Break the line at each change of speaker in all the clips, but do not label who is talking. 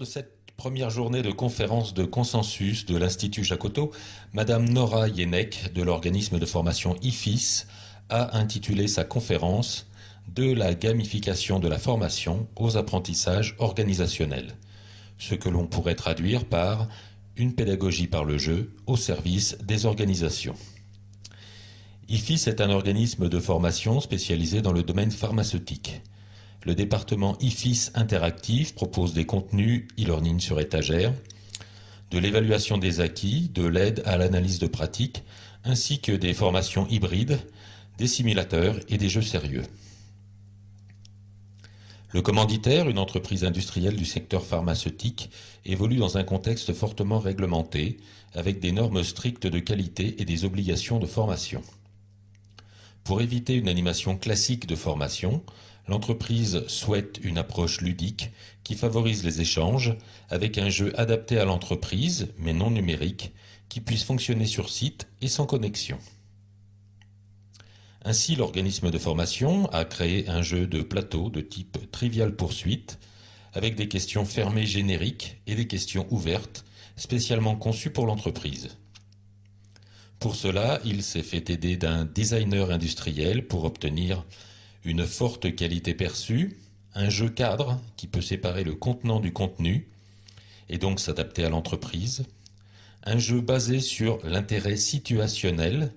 de cette première journée de conférence de consensus de l'Institut Jacotot, Madame Nora Yenek de l'organisme de formation IFIS a intitulé sa conférence « De la gamification de la formation aux apprentissages organisationnels », ce que l'on pourrait traduire par « une pédagogie par le jeu au service des organisations ». IFIS est un organisme de formation spécialisé dans le domaine pharmaceutique. Le département IFIS Interactive propose des contenus e-learning sur étagère, de l'évaluation des acquis, de l'aide à l'analyse de pratique, ainsi que des formations hybrides, des simulateurs et des jeux sérieux. Le commanditaire, une entreprise industrielle du secteur pharmaceutique, évolue dans un contexte fortement réglementé, avec des normes strictes de qualité et des obligations de formation. Pour éviter une animation classique de formation, l'entreprise souhaite une approche ludique qui favorise les échanges avec un jeu adapté à l'entreprise, mais non numérique, qui puisse fonctionner sur site et sans connexion. Ainsi, l'organisme de formation a créé un jeu de plateau de type Trivial Poursuite, avec des questions fermées génériques et des questions ouvertes, spécialement conçues pour l'entreprise. Pour cela, il s'est fait aider d'un designer industriel pour obtenir une forte qualité perçue, un jeu cadre qui peut séparer le contenant du contenu et donc s'adapter à l'entreprise, un jeu basé sur l'intérêt situationnel,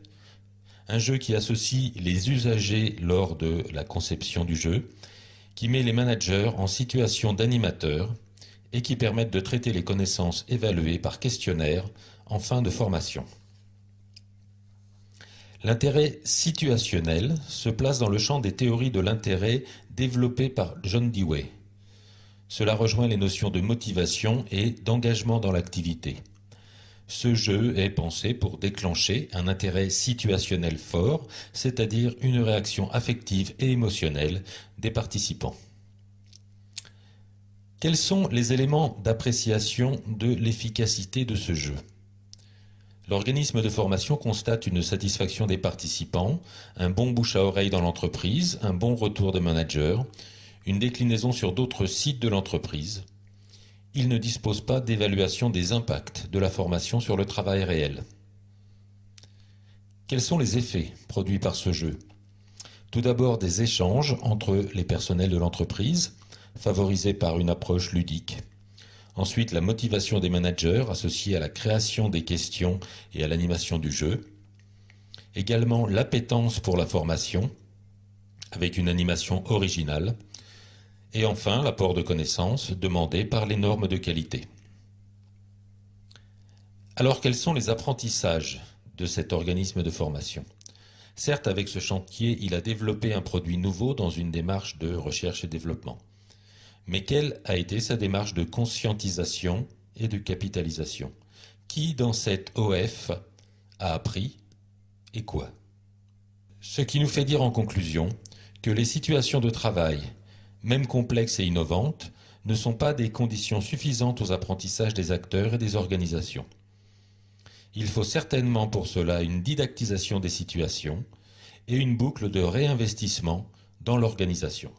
un jeu qui associe les usagers lors de la conception du jeu, qui met les managers en situation d'animateur et qui permettent de traiter les connaissances évaluées par questionnaire en fin de formation. L'intérêt situationnel se place dans le champ des théories de l'intérêt développées par John Dewey. Cela rejoint les notions de motivation et d'engagement dans l'activité. Ce jeu est pensé pour déclencher un intérêt situationnel fort, c'est-à-dire une réaction affective et émotionnelle des participants. Quels sont les éléments d'appréciation de l'efficacité de ce jeu ? L'organisme de formation constate une satisfaction des participants, un bon bouche à oreille dans l'entreprise, un bon retour de manager, une déclinaison sur d'autres sites de l'entreprise. Il ne dispose pas d'évaluation des impacts de la formation sur le travail réel. Quels sont les effets produits par ce jeu ? Tout d'abord des échanges entre les personnels de l'entreprise, favorisés par une approche ludique. Ensuite, la motivation des managers associée à la création des questions et à l'animation du jeu. Également l'appétence pour la formation, avec une animation originale. Et enfin, l'apport de connaissances demandé par les normes de qualité. Alors, quels sont les apprentissages de cet organisme de formation ? Certes, avec ce chantier, il a développé un produit nouveau dans une démarche de recherche et développement. Mais quelle a été sa démarche de conscientisation et de capitalisation ? Qui, dans cette OF, a appris et quoi ? Ce qui nous fait dire en conclusion que les situations de travail, même complexes et innovantes, ne sont pas des conditions suffisantes aux apprentissages des acteurs et des organisations. Il faut certainement pour cela une didactisation des situations et une boucle de réinvestissement dans l'organisation.